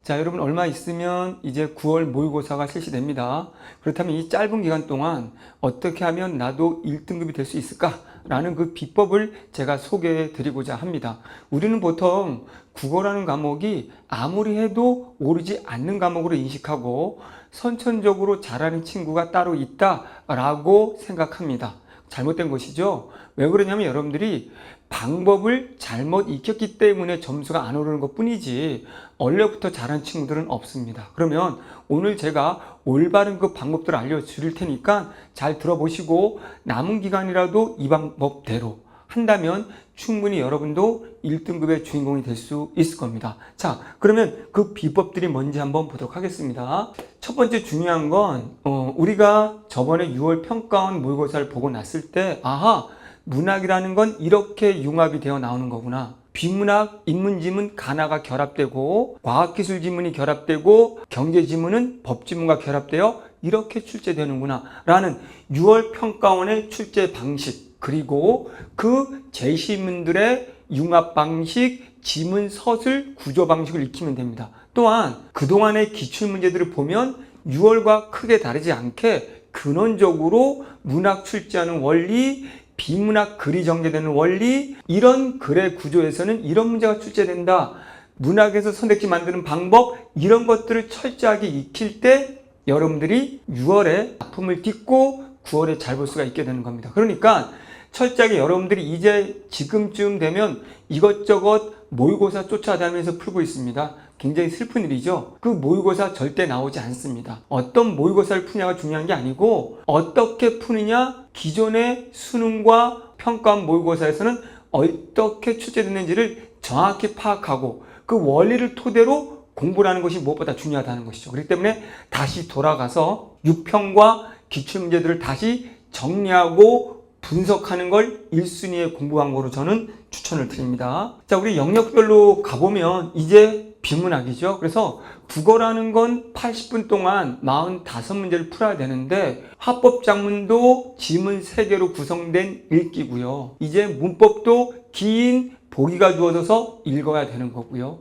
자, 여러분 얼마 있으면 이제 9월 모의고사가 실시됩니다. 그렇다면 이 짧은 기간 동안 어떻게 하면 나도 1등급이 될 수 있을까라는 그 비법을 제가 소개해 드리고자 합니다. 우리는 보통 국어라는 과목이 아무리 해도 오르지 않는 과목으로 인식하고 선천적으로 잘하는 친구가 따로 있다라고 생각합니다. 잘못된 것이죠. 왜 그러냐면 여러분들이 방법을 잘못 익혔기 때문에 점수가 안 오르는 것 뿐이지 원래부터 잘한 친구들은 없습니다. 그러면 오늘 제가 올바른 그 방법들을 알려드릴 테니까 잘 들어보시고 남은 기간이라도 이 방법대로 한다면 충분히 여러분도 1등급의 주인공이 될 수 있을 겁니다. 자, 그러면 그 비법들이 뭔지 한번 보도록 하겠습니다. 첫 번째 중요한 건 우리가 저번에 6월 평가원 모의고사를 보고 났을 때 아하, 문학이라는 건 이렇게 융합이 되어 나오는 거구나. 비문학, 인문지문, 가나가 결합되고 과학기술 지문이 결합되고 경제지문은 법지문과 결합되어 이렇게 출제되는구나 라는 6월 평가원의 출제 방식, 그리고 그 제시문들의 융합 방식, 지문, 서술, 구조 방식을 익히면 됩니다. 또한 그동안의 기출문제들을 보면 6월과 크게 다르지 않게 근원적으로 문학 출제하는 원리, 비문학 글이 전개되는 원리, 이런 글의 구조에서는 이런 문제가 출제된다. 문학에서 선택지 만드는 방법, 이런 것들을 철저하게 익힐 때 여러분들이 6월에 작품을 딛고 9월에 잘 볼 수가 있게 되는 겁니다. 그러니까 철저하게 여러분들이 이제 지금쯤 되면 이것저것 모의고사 쫓아다니면서 풀고 있습니다. 굉장히 슬픈 일이죠. 그 모의고사 절대 나오지 않습니다. 어떤 모의고사를 푸냐가 중요한 게 아니고 어떻게 푸느냐, 기존의 수능과 평가원 모의고사에서는 어떻게 출제됐는지를 정확히 파악하고 그 원리를 토대로 공부를 하는 것이 무엇보다 중요하다는 것이죠. 그렇기 때문에 다시 돌아가서 6평과 기출문제들을 다시 정리하고 분석하는 걸 1순위의 공부 방법으로 저는 추천을 드립니다. 자, 우리 영역별로 가보면 이제 비문학이죠. 그래서 국어라는 건 80분 동안 45문제를 풀어야 되는데 화법작문도 지문 3개로 구성된 읽기고요. 이제 문법도 긴 보기가 주어져서 읽어야 되는 거고요.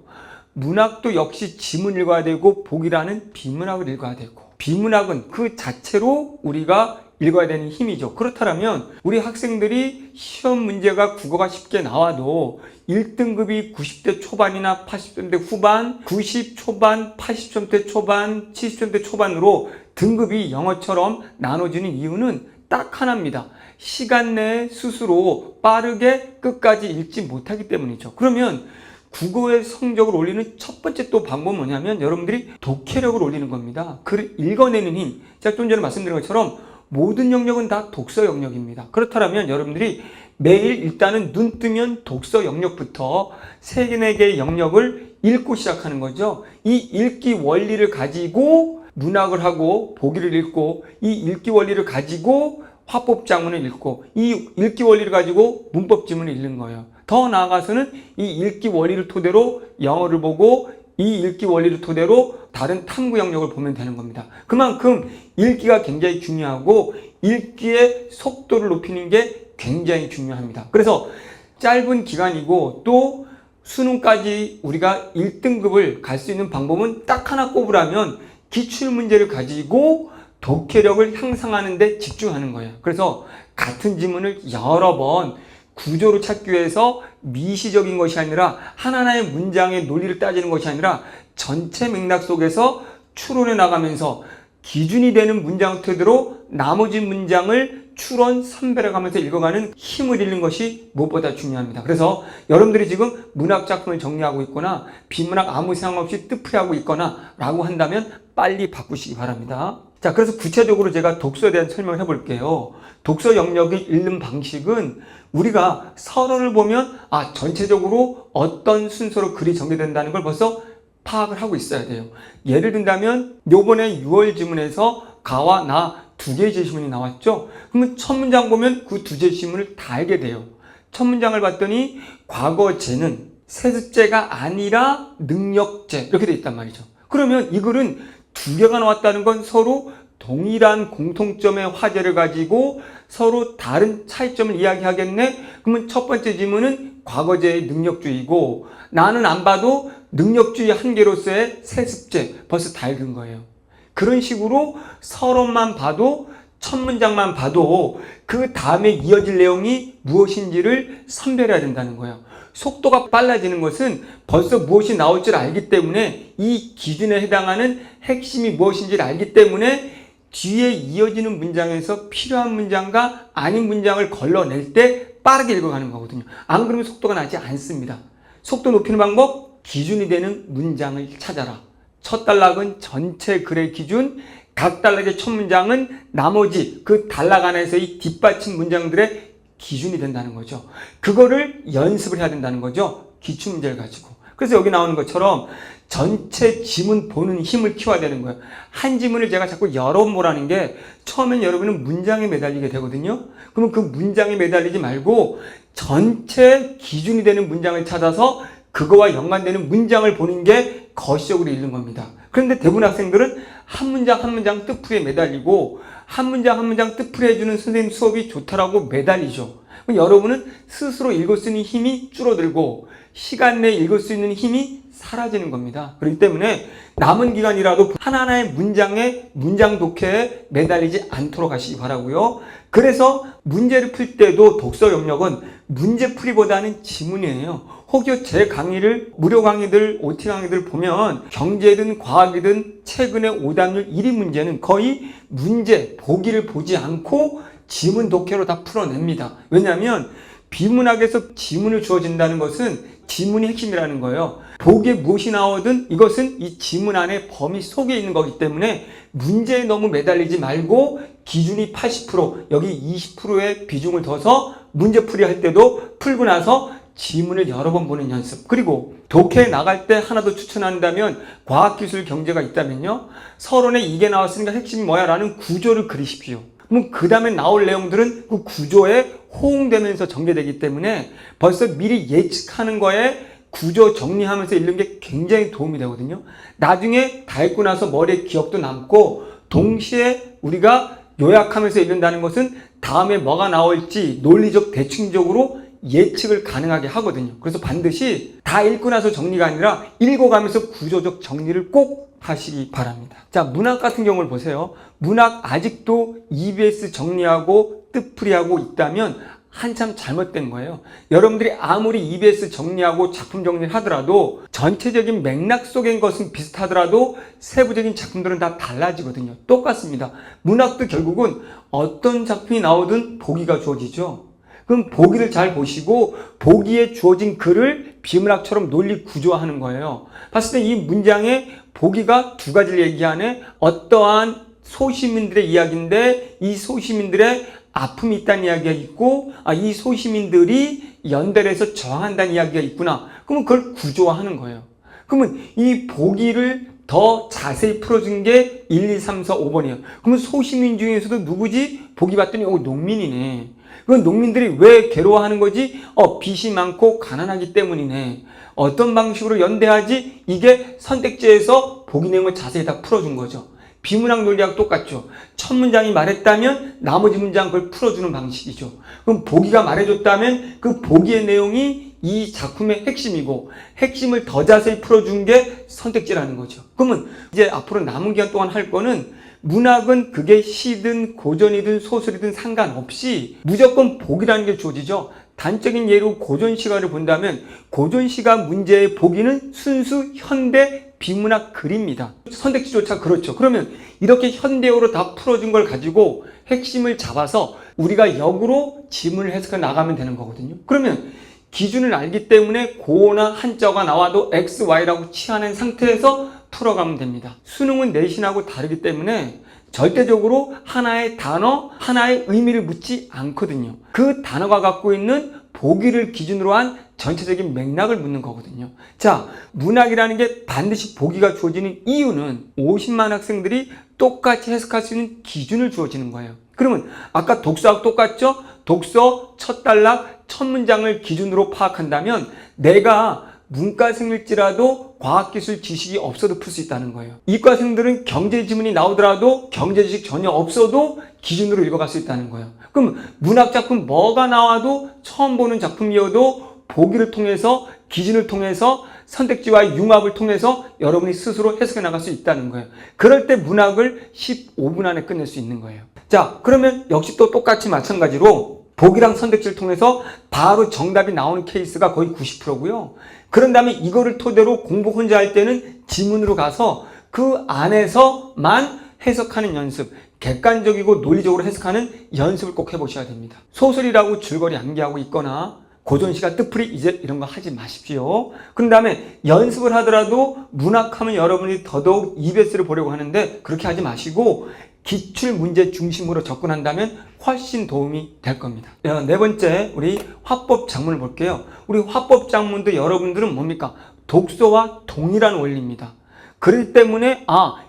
문학도 역시 지문 읽어야 되고 보기라는 비문학을 읽어야 되고, 비문학은 그 자체로 우리가 읽어야 되는 힘이죠. 그렇다면 우리 학생들이 시험 문제가 국어가 쉽게 나와도 1등급이 90대 초반이나 80점대 후반, 90 초반, 80점대 초반, 70점대 초반으로 등급이 영어처럼 나눠지는 이유는 딱 하나입니다. 시간 내에 스스로 빠르게 끝까지 읽지 못하기 때문이죠. 그러면 국어의 성적을 올리는 첫 번째 또 방법은 뭐냐면 여러분들이 독해력을 올리는 겁니다. 글을 읽어내는 힘. 제가 좀 전에 말씀드린 것처럼 모든 영역은 다 독서 영역입니다. 그렇다면 여러분들이 매일 일단은 눈 뜨면 독서 영역부터 3-4개의 영역을 읽고 시작하는 거죠. 이 읽기 원리를 가지고 문학을 하고 보기를 읽고, 이 읽기 원리를 가지고 화법작문을 읽고, 이 읽기 원리를 가지고 문법지문을 읽는 거예요. 더 나아가서는 이 읽기 원리를 토대로 영어를 보고 이 읽기 원리를 토대로 다른 탐구 영역을 보면 되는 겁니다. 그만큼 읽기가 굉장히 중요하고 읽기의 속도를 높이는 게 굉장히 중요합니다. 그래서 짧은 기간이고 또 수능까지 우리가 1등급을 갈 수 있는 방법은 딱 하나 꼽으라면 기출문제를 가지고 독해력을 향상하는 데 집중하는 거예요. 그래서 같은 지문을 여러 번 구조로 찾기 위해서 미시적인 것이 아니라 하나하나의 문장의 논리를 따지는 것이 아니라 전체 맥락 속에서 추론해 나가면서 기준이 되는 문장 토대로 나머지 문장을 추론, 선별해가면서 읽어가는 힘을 잃는 것이 무엇보다 중요합니다. 그래서 여러분들이 지금 문학 작품을 정리하고 있거나 비문학 아무 생각 없이 뜻풀이하고 있거나 라고 한다면 빨리 바꾸시기 바랍니다. 자, 그래서 구체적으로 제가 독서에 대한 설명을 해볼게요. 독서 영역의 읽는 방식은 우리가 서론을 보면 전체적으로 어떤 순서로 글이 전개된다는 걸 벌써 파악을 하고 있어야 돼요. 예를 든다면 요번에 6월 지문에서 가와 나 2개의 제시문이 나왔죠. 그러면 첫 문장 보면 그 2 제시문을 다 알게 돼요. 첫 문장을 봤더니 과거제는 세습제가 아니라 능력제 이렇게 돼 있단 말이죠. 그러면 이 글은 2개가 나왔다는 건 서로 동일한 공통점의 화제를 가지고 서로 다른 차이점을 이야기하겠네? 그러면 첫 번째 지문은 과거제의 능력주의고, 나는 안 봐도 능력주의 한계로서의 세습제 벌써 다 읽은 거예요. 그런 식으로 서론만 봐도 첫 문장만 봐도 그 다음에 이어질 내용이 무엇인지를 선별해야 된다는 거예요. 속도가 빨라지는 것은 벌써 무엇이 나올 줄 알기 때문에 이 기준에 해당하는 핵심이 무엇인지를 알기 때문에 뒤에 이어지는 문장에서 필요한 문장과 아닌 문장을 걸러낼 때 빠르게 읽어가는 거거든요. 안 그러면 속도가 나지 않습니다. 속도 높이는 방법, 기준이 되는 문장을 찾아라. 첫 단락은 전체 글의 기준, 각 단락의 첫 문장은 나머지 그 단락 안에서의 뒷받침 문장들의 기준이 된다는 거죠. 그거를 연습을 해야 된다는 거죠. 기출문제를 가지고. 그래서 여기 나오는 것처럼 전체 지문 보는 힘을 키워야 되는 거예요. 한 지문을 제가 자꾸 여러 번 보라는 게 처음엔 여러분은 문장에 매달리게 되거든요. 그러면 그 문장에 매달리지 말고 전체 기준이 되는 문장을 찾아서 그거와 연관되는 문장을 보는 게 거시적으로 읽는 겁니다. 그런데 대부분 학생들은 한 문장 한 문장 뜻풀이에 매달리고 한 문장 한 문장 뜻풀이 해주는 선생님 수업이 좋다라고 매달리죠. 여러분은 스스로 읽을 수 있는 힘이 줄어들고 시간 내에 읽을 수 있는 힘이 사라지는 겁니다. 그렇기 때문에 남은 기간이라도 하나하나의 문장에 문장 독해에 매달리지 않도록 하시기 바라고요. 그래서 문제를 풀 때도 독서 영역은 문제풀이보다는 지문이에요. 혹여 제 강의를 무료 강의들, OT 강의들 보면 경제든 과학이든 최근에 오답률 1위 문제는 거의 문제, 보기를 보지 않고 지문 독해로 다 풀어냅니다. 왜냐하면 비문학에서 지문을 주어진다는 것은 지문이 핵심이라는 거예요. 보기에 무엇이 나오든 이것은 이 지문 안에 범위 속에 있는 거기 때문에 문제에 너무 매달리지 말고 기준이 80%, 여기 20%의 비중을 둬서 문제풀이 할 때도 풀고 나서 지문을 여러 번 보는 연습. 그리고 독해에 나갈 때 하나 더 추천한다면 과학기술 경제가 있다면요. 서론에 이게 나왔으니까 핵심이 뭐야? 라는 구조를 그리십시오. 그럼 그 다음에 나올 내용들은 그 구조에 호응되면서 전개되기 때문에 벌써 미리 예측하는 거에 구조 정리하면서 읽는 게 굉장히 도움이 되거든요. 나중에 다 읽고 나서 머리에 기억도 남고 동시에 우리가 요약하면서 읽는다는 것은 다음에 뭐가 나올지 논리적 대충적으로 예측을 가능하게 하거든요. 그래서 반드시 다 읽고 나서 정리가 아니라 읽어가면서 구조적 정리를 꼭 하시기 바랍니다. 자, 문학 같은 경우를 보세요. 문학 아직도 EBS 정리하고 뜻풀이하고 있다면 한참 잘못된 거예요. 여러분들이 아무리 EBS 정리하고 작품 정리를 하더라도 전체적인 맥락 속의 것은 비슷하더라도 세부적인 작품들은 다 달라지거든요. 똑같습니다. 문학도 결국은 어떤 작품이 나오든 보기가 주어지죠. 그럼 보기를 잘 보시고 보기에 주어진 글을 비문학처럼 논리 구조화하는 거예요. 봤을 때 이 문장에 보기가 두 가지를 얘기하네. 어떠한 소시민들의 이야기인데 이 소시민들의 아픔이 있다는 이야기가 있고 이 소시민들이 연대해서 저항한다는 이야기가 있구나. 그러면 그걸 구조화하는 거예요. 그러면 이 보기를 더 자세히 풀어준 게 1, 2, 3, 4, 5번이에요. 그러면 소시민 중에서도 누구지? 보기 봤더니 농민이네. 그건 농민들이 왜 괴로워하는 거지? 빚이 많고 가난하기 때문이네. 어떤 방식으로 연대하지? 이게 선택지에서 보기 내용을 자세히 다 풀어준 거죠. 비문학 논리하고 똑같죠. 첫 문장이 말했다면 나머지 문장 그걸 풀어주는 방식이죠. 그럼 보기가 말해줬다면 그 보기의 내용이 이 작품의 핵심이고 핵심을 더 자세히 풀어준 게 선택지라는 거죠. 그러면 이제 앞으로 남은 기간 동안 할 거는 문학은 그게 시든 고전이든 소설이든 상관없이 무조건 보기라는 게 주어지죠. 단적인 예로 고전시가를 본다면 고전시가 문제의 보기는 순수 현대 비문학 글입니다. 선택지조차 그렇죠. 그러면 이렇게 현대어로 다 풀어준 걸 가지고 핵심을 잡아서 우리가 역으로 지문을 해석해 나가면 되는 거거든요. 그러면 기준을 알기 때문에 고어나 한자가 나와도 X, Y라고 취하는 상태에서 풀어가면 됩니다. 수능은 내신하고 다르기 때문에 절대적으로 하나의 단어, 하나의 의미를 묻지 않거든요. 그 단어가 갖고 있는 보기를 기준으로 한 전체적인 맥락을 묻는 거거든요. 자, 문학이라는 게 반드시 보기가 주어지는 이유는 50만 학생들이 똑같이 해석할 수 있는 기준을 주어지는 거예요. 그러면 아까 독서하고 똑같죠? 독서 첫 단락, 첫 문장을 기준으로 파악한다면 내가 문과생일지라도 과학기술 지식이 없어도 풀 수 있다는 거예요. 이과생들은 경제 지문이 나오더라도 경제 지식 전혀 없어도 기준으로 읽어갈 수 있다는 거예요. 그럼 문학 작품 뭐가 나와도 처음 보는 작품이어도 보기를 통해서 기준을 통해서 선택지와 융합을 통해서 여러분이 스스로 해석해 나갈 수 있다는 거예요. 그럴 때 문학을 15분 안에 끝낼 수 있는 거예요. 자, 그러면 역시 또 똑같이 마찬가지로 보기랑 선택지를 통해서 바로 정답이 나오는 케이스가 거의 90%고요. 그런 다음에 이거를 토대로 공부 혼자 할 때는 지문으로 가서 그 안에서만 해석하는 연습, 객관적이고 논리적으로 해석하는 연습을 꼭 해보셔야 됩니다. 소설이라고 줄거리 암기하고 있거나 고전시가 뜻풀이 이제 이런 거 하지 마십시오. 그런 다음에 연습을 하더라도 문학하면 여러분이 더더욱 EBS를 보려고 하는데 그렇게 하지 마시고 기출문제 중심으로 접근한다면 훨씬 도움이 될 겁니다. 네 번째, 우리 화법 작문을 볼게요. 우리 화법 작문도 여러분들은 뭡니까? 독서와 동일한 원리입니다. 그렇기 때문에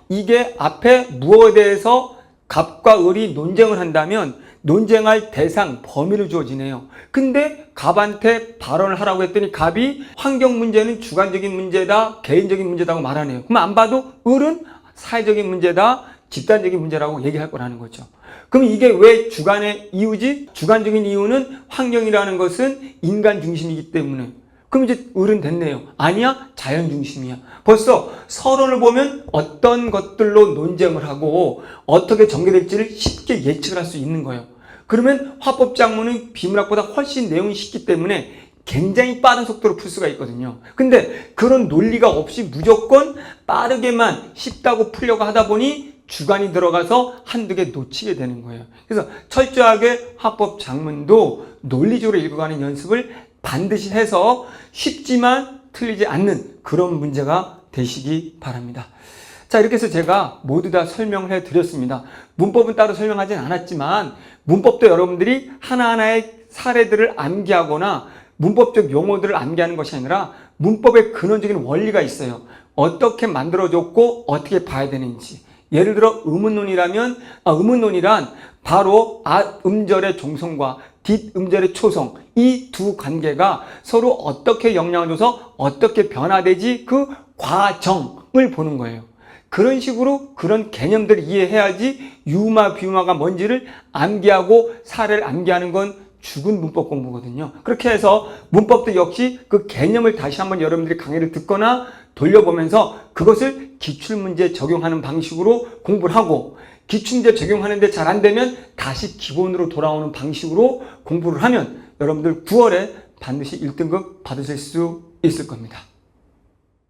이게 앞에 무엇에 대해서 갑과 을이 논쟁을 한다면 논쟁할 대상, 범위를 주어지네요. 근데 갑한테 발언을 하라고 했더니 갑이 환경 문제는 주관적인 문제다, 개인적인 문제다고 말하네요. 그럼 안 봐도 을은 사회적인 문제다, 집단적인 문제라고 얘기할 거라는 거죠. 그럼 이게 왜 주관의 이유지? 주관적인 이유는 환경이라는 것은 인간 중심이기 때문에. 그럼 이제 을은 됐네요. 아니야, 자연 중심이야. 벌써 서론을 보면 어떤 것들로 논쟁을 하고 어떻게 전개될지를 쉽게 예측을 할 수 있는 거예요. 그러면 화법 작문은 비문학보다 훨씬 내용이 쉽기 때문에 굉장히 빠른 속도로 풀 수가 있거든요. 근데 그런 논리가 없이 무조건 빠르게만 쉽다고 풀려고 하다 보니 주관이 들어가서 한두 개 놓치게 되는 거예요. 그래서 철저하게 화법 작문도 논리적으로 읽어가는 연습을 반드시 해서 쉽지만 틀리지 않는 그런 문제가 되시기 바랍니다. 자, 이렇게 해서 제가 모두 다 설명을 해드렸습니다. 문법은 따로 설명하진 않았지만 문법도 여러분들이 하나하나의 사례들을 암기하거나 문법적 용어들을 암기하는 것이 아니라 문법의 근원적인 원리가 있어요. 어떻게 만들어졌고 어떻게 봐야 되는지. 예를 들어 의문론이라면 의문론이란 바로 음절의 종성과 뒷음절의 초성, 이 두 관계가 서로 어떻게 영향을 줘서 어떻게 변화되지 그 과정을 보는 거예요. 그런 식으로 그런 개념들을 이해해야지 유마, 비유마가 뭔지를 암기하고 사례를 암기하는 건 죽은 문법 공부거든요. 그렇게 해서 문법도 역시 그 개념을 다시 한번 여러분들이 강의를 듣거나 돌려보면서 그것을 기출문제 적용하는 방식으로 공부를 하고 기출문제 적용하는데 잘 안 되면 다시 기본으로 돌아오는 방식으로 공부를 하면 여러분들 9월에 반드시 1등급 받으실 수 있을 겁니다.